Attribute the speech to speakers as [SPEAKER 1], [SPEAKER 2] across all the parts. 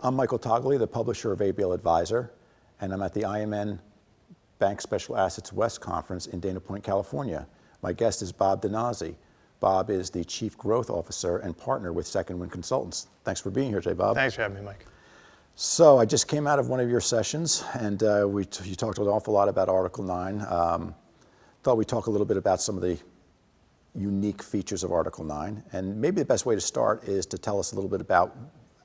[SPEAKER 1] I'm Michael Toglia, the publisher of ABL Advisor, and I'm at the IMN Bank Special Assets West Conference in Dana Point, California. My guest is Bob Dinozzi. Bob is the Chief Growth Officer and partner with Second Wind Consultants. Thanks for being here today, Bob.
[SPEAKER 2] Thanks for having me, Mike.
[SPEAKER 1] So I just came out of one of your sessions, and you talked an awful lot about Article 9. Thought we'd talk a little bit about some of the unique features of Article 9. And maybe the best way to start is to tell us a little bit about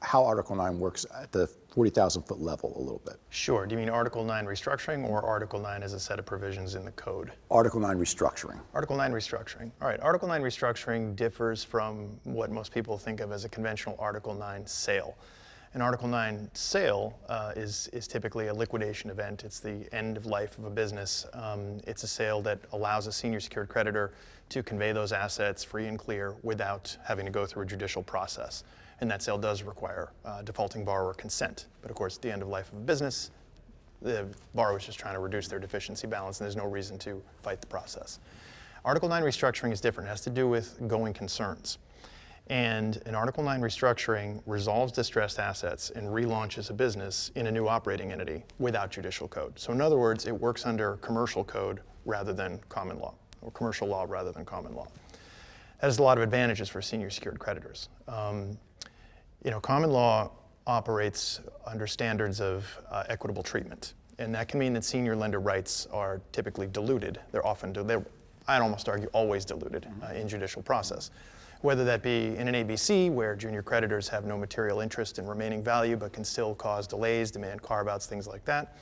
[SPEAKER 1] how Article 9 works at the 40,000 foot level a little bit.
[SPEAKER 2] Sure. Do you mean Article 9 restructuring or Article 9 as a set of provisions in the code?
[SPEAKER 1] Article 9 restructuring.
[SPEAKER 2] Article 9 restructuring. All right. Article 9 restructuring differs from what most people think of as a conventional Article 9 sale. An Article 9 sale is typically a liquidation event. It's the end of life of a business. It's a sale that allows a senior secured creditor to convey those assets free and clear without having to go through a judicial process. And that sale does require defaulting borrower consent. But of course, at the end of life of a business, the borrower is just trying to reduce their deficiency balance, and there's no reason to fight the process. Article 9 restructuring is different. It has to do with going concerns. And an Article 9 restructuring resolves distressed assets and relaunches a business in a new operating entity without judicial code. So in other words, it works under commercial code rather than common law, or commercial law rather than common law. That has a lot of advantages for senior secured creditors. Common law operates under standards of equitable treatment, and that can mean that senior lender rights are typically diluted. They're I'd almost argue, always diluted in judicial process. Whether that be in an ABC, where junior creditors have no material interest in remaining value but can still cause delays, demand carve-outs, things like that.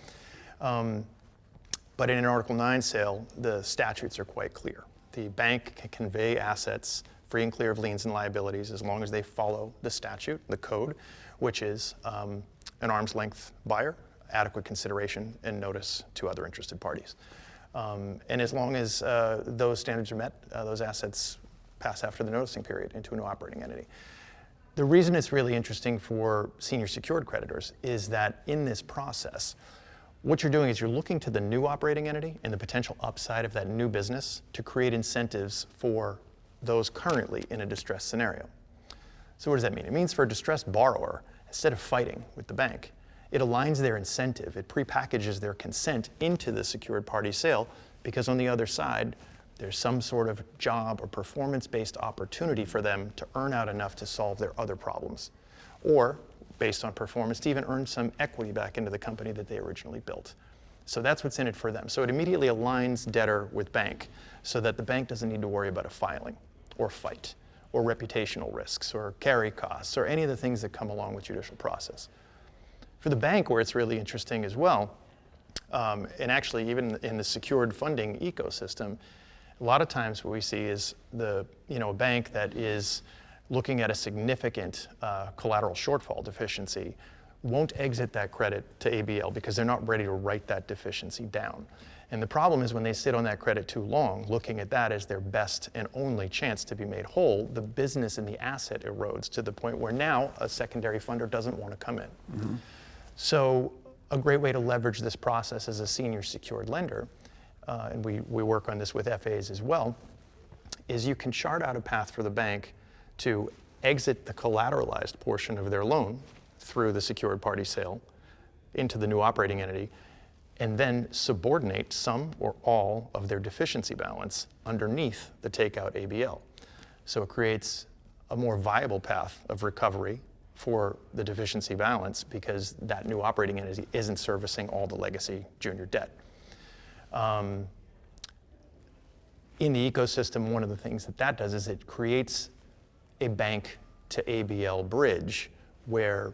[SPEAKER 2] But in an Article 9 sale, the statutes are quite clear. The bank can convey assets free and clear of liens and liabilities as long as they follow the statute, the code, which is an arm's length buyer, adequate consideration, and notice to other interested parties. And as long as those standards are met, those assets pass after the noticing period into a new operating entity. The reason it's really interesting for senior secured creditors is that in this process, what you're doing is you're looking to the new operating entity and the potential upside of that new business to create incentives for those currently in a distressed scenario. So what does that mean? It means for a distressed borrower, instead of fighting with the bank, it aligns their incentive, it prepackages their consent into the secured party sale, because on the other side, there's some sort of job or performance-based opportunity for them to earn out enough to solve their other problems, or based on performance, to even earn some equity back into the company that they originally built. So that's what's in it for them. So it immediately aligns debtor with bank so that the bank doesn't need to worry about a filing or fight or reputational risks or carry costs or any of the things that come along with judicial process. For the bank, where it's really interesting as well, and actually even in the secured funding ecosystem, a lot of times what we see is a bank that is looking at a significant collateral shortfall deficiency won't exit that credit to ABL because they're not ready to write that deficiency down. And the problem is when they sit on that credit too long, looking at that as their best and only chance to be made whole, the business and the asset erodes to the point where now a secondary funder doesn't want to come in. Mm-hmm. So a great way to leverage this process as a senior secured lender, and we work on this with FAs as well, is you can chart out a path for the bank to exit the collateralized portion of their loan through the secured party sale into the new operating entity, and then subordinate some or all of their deficiency balance underneath the takeout ABL. So it creates a more viable path of recovery for the deficiency balance because that new operating entity isn't servicing all the legacy junior debt. In the ecosystem, one of the things that does is it creates a bank to ABL bridge where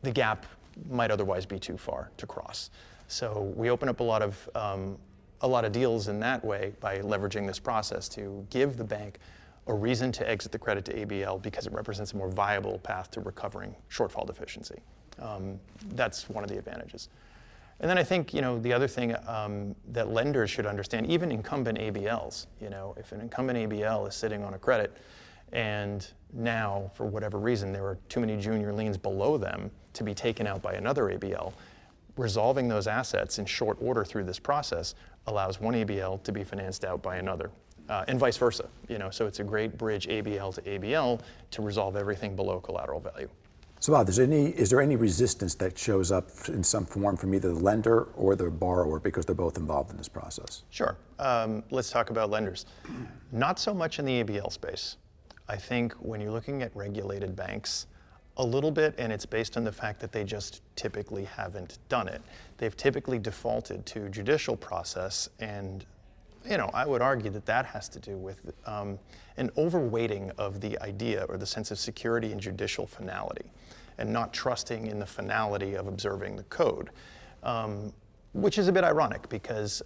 [SPEAKER 2] the gap might otherwise be too far to cross. So we open up a lot of deals in that way by leveraging this process to give the bank a reason to exit the credit to ABL because it represents a more viable path to recovering shortfall deficiency. That's one of the advantages. And then I think the other thing that lenders should understand, even incumbent ABLs, if an incumbent ABL is sitting on a credit and now, for whatever reason, there are too many junior liens below them to be taken out by another ABL, resolving those assets in short order through this process allows one ABL to be financed out by another, and vice versa. So it's a great bridge ABL to ABL to resolve everything below collateral value.
[SPEAKER 1] So Bob, is there any resistance that shows up in some form from either the lender or the borrower because they're both involved in this process?
[SPEAKER 2] Sure. Let's talk about lenders. Not so much in the ABL space. I think when you're looking at regulated banks, a little bit, and it's based on the fact that they just typically haven't done it. They've typically defaulted to judicial process, and I would argue that that has to do with an overweighting of the idea or the sense of security in judicial finality, and not trusting in the finality of observing the code, which is a bit ironic because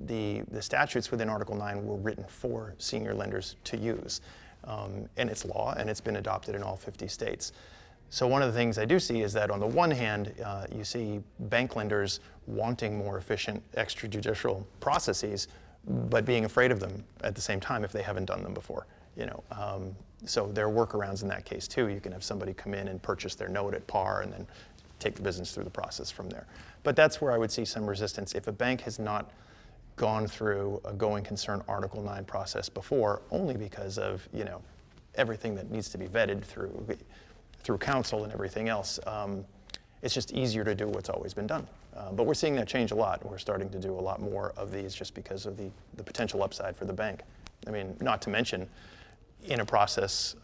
[SPEAKER 2] the statutes within Article 9 were written for senior lenders to use. And it's law, and it's been adopted in all 50 states. So one of the things I do see is that on the one hand, you see bank lenders wanting more efficient extrajudicial processes, but being afraid of them at the same time if they haven't done them before. So there are workarounds in that case too. You can have somebody come in and purchase their note at par and then take the business through the process from there. But that's where I would see some resistance. If a bank has not gone through a going concern Article 9 process before, only because of everything that needs to be vetted through counsel and everything else, it's just easier to do what's always been done. But we're seeing that change a lot. We're starting to do a lot more of these just because of the potential upside for the bank. I mean, not to mention, in a process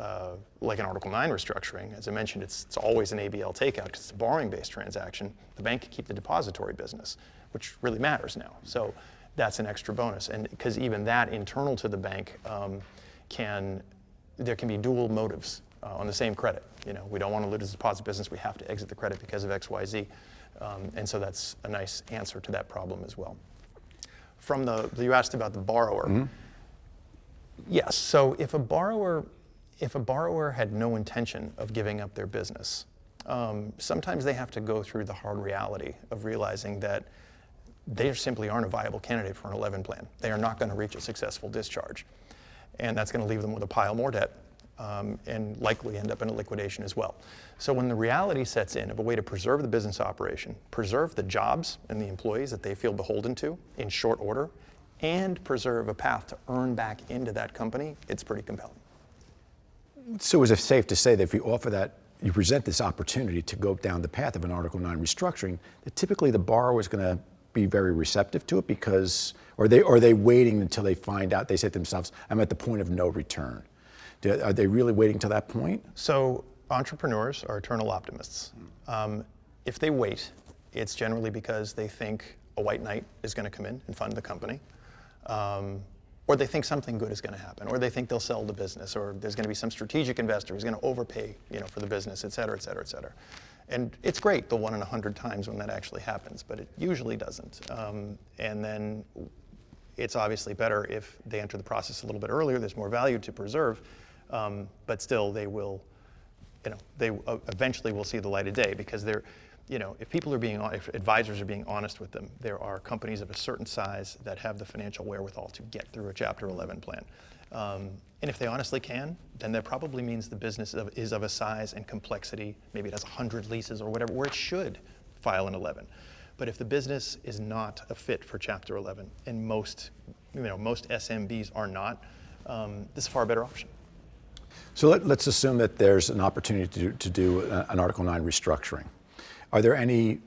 [SPEAKER 2] like an Article 9 restructuring, as I mentioned, it's always an ABL takeout because it's a borrowing-based transaction. The bank can keep the depository business, which really matters now. So that's an extra bonus. And because even that internal to the bank there can be dual motives on the same credit. We don't want to lose the deposit business. We have to exit the credit because of X, Y, Z. And so that's a nice answer to that problem as well. You asked about the borrower. Mm-hmm. Yes. So if a borrower had no intention of giving up their business, sometimes they have to go through the hard reality of realizing that they simply aren't a viable candidate for an 11 plan. They are not going to reach a successful discharge. And that's going to leave them with a pile more debt and likely end up in a liquidation as well. So when the reality sets in of a way to preserve the business operation, preserve the jobs and the employees that they feel beholden to in short order, and preserve a path to earn back into that company, it's pretty compelling.
[SPEAKER 1] So is it safe to say that if you offer that, you present this opportunity to go down the path of an Article 9 restructuring, that typically the borrower is going to be very receptive to it because, or are they waiting until they find out, they say to themselves, I'm at the point of no return? Are they really waiting to that point?
[SPEAKER 2] So entrepreneurs are eternal optimists. If they wait, it's generally because they think a white knight is going to come in and fund the company, or they think something good is going to happen, or they think they'll sell the business, or there's going to be some strategic investor who's going to overpay, for the business, et cetera, et cetera, et cetera. And it's great the 1 in 100 times when that actually happens, but it usually doesn't. And then it's obviously better if they enter the process a little bit earlier. There's more value to preserve, but still they will, they eventually will see the light of day because they're, if advisors are being honest with them, there are companies of a certain size that have the financial wherewithal to get through a Chapter 11 plan. And if they honestly can, then that probably means the business is of a size and complexity, maybe it has 100 leases or whatever, where it should file an 11. But if the business is not a fit for Chapter 11, and most SMBs are not, this is a far better option.
[SPEAKER 1] So let's assume that there's an opportunity to do an Article 9 restructuring. Are there any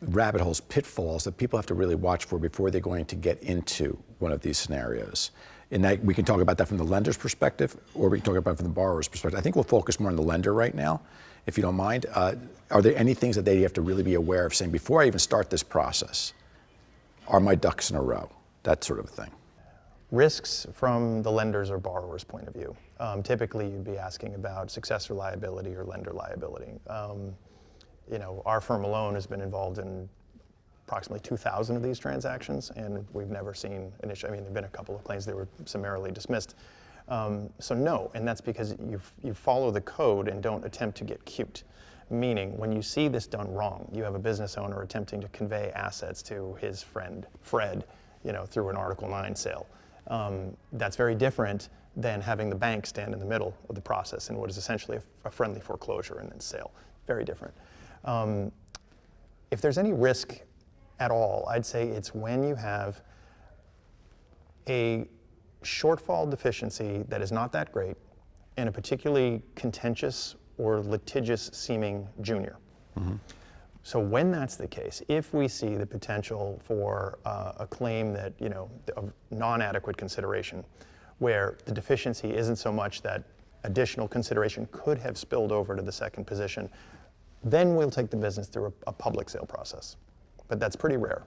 [SPEAKER 1] rabbit holes, pitfalls that people have to really watch for before they're going to get into one of these scenarios? And that we can talk about that from the lender's perspective, or we can talk about it from the borrower's perspective. I think we'll focus more on the lender right now, if you don't mind. Are there any things that they have to really be aware of, saying, before I even start this process, are my ducks in a row? That sort of thing.
[SPEAKER 2] Risks from the lender's or borrower's point of view. Typically, you'd be asking about successor liability or lender liability. Our firm alone has been involved in approximately 2,000 of these transactions, and we've never seen an issue. I mean, there have been a couple of claims that were summarily dismissed. So no, and that's because you follow the code and don't attempt to get cute. Meaning, when you see this done wrong, you have a business owner attempting to convey assets to his friend, Fred, through an Article 9 sale. That's very different than having the bank stand in the middle of the process in what is essentially a friendly foreclosure and then sale. Very different. If there's any risk at all, I'd say it's when you have a shortfall deficiency that is not that great in a particularly contentious or litigious seeming junior. So when that's the case, if we see the potential for a claim that, of non-adequate consideration, where the deficiency isn't so much that additional consideration could have spilled over to the second position, then we'll take the business through a public sale process. But that's pretty rare.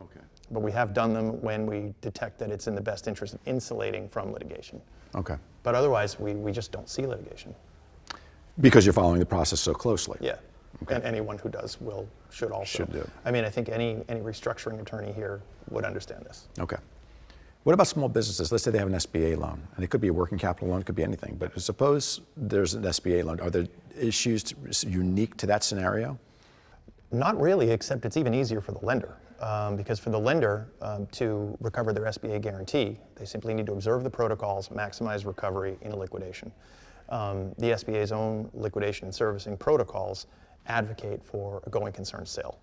[SPEAKER 1] Okay.
[SPEAKER 2] But we have done them when we detect that it's in the best interest of insulating from litigation.
[SPEAKER 1] Okay.
[SPEAKER 2] But otherwise, we just don't see litigation.
[SPEAKER 1] Because you're following the process so closely.
[SPEAKER 2] Yeah.
[SPEAKER 1] Okay.
[SPEAKER 2] And anyone who does should also.
[SPEAKER 1] Should do it.
[SPEAKER 2] I mean, I think any restructuring attorney here would understand this.
[SPEAKER 1] Okay. What about small businesses? Let's say they have an SBA loan, and it could be a working capital loan, it could be anything. But suppose there's an SBA loan. Are there issues unique to that scenario?
[SPEAKER 2] Not really, except it's even easier for the lender. Because for the lender to recover their SBA guarantee, they simply need to observe the protocols, maximize recovery in a liquidation. The SBA's own liquidation and servicing protocols advocate for a going concern sale,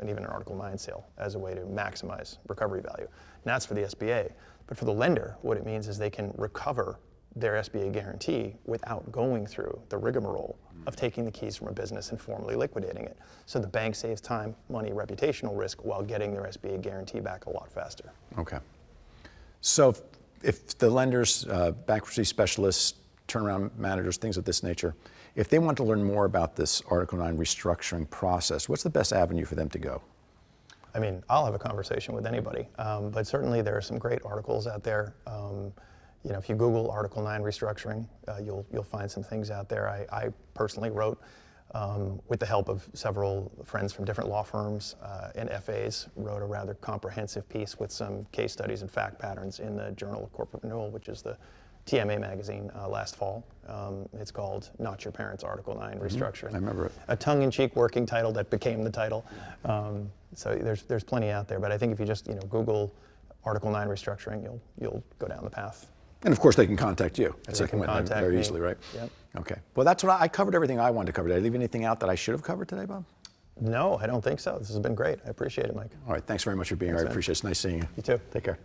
[SPEAKER 2] and even an Article 9 sale as a way to maximize recovery value. And that's for the SBA. But for the lender, what it means is they can recover their SBA guarantee without going through the rigmarole of taking the keys from a business and formally liquidating it. So the bank saves time, money, reputational risk while getting their SBA guarantee back a lot faster.
[SPEAKER 1] Okay. So if the lenders, bankruptcy specialists, turnaround managers, things of this nature, if they want to learn more about this Article 9 restructuring process, what's the best avenue for them to go?
[SPEAKER 2] I mean, I'll have a conversation with anybody, but certainly there are some great articles out there. If you Google Article 9 restructuring, you'll find some things out there. I personally wrote, with the help of several friends from different law firms and FAs, wrote a rather comprehensive piece with some case studies and fact patterns in the Journal of Corporate Renewal, which is the TMA magazine last fall. It's called Not Your Parents' Article 9 Restructuring.
[SPEAKER 1] I remember it.
[SPEAKER 2] A tongue-in-cheek working title that became the title. So there's plenty out there, but I think if you just Google Article 9 Restructuring, you'll go down the path.
[SPEAKER 1] And of course, they can contact you at
[SPEAKER 2] They
[SPEAKER 1] Second
[SPEAKER 2] can
[SPEAKER 1] Witness
[SPEAKER 2] contact
[SPEAKER 1] very
[SPEAKER 2] me.
[SPEAKER 1] easily, right?
[SPEAKER 2] Yep.
[SPEAKER 1] Okay. Well, that's what I covered everything I wanted to cover. Did I leave anything out that I should have covered today, Bob?
[SPEAKER 2] No, I don't think so. This has been great. I appreciate it, Mike.
[SPEAKER 1] All right. Thanks very much for being here. I
[SPEAKER 2] man.
[SPEAKER 1] appreciate it. It's nice seeing you.
[SPEAKER 2] You too.
[SPEAKER 1] Take care.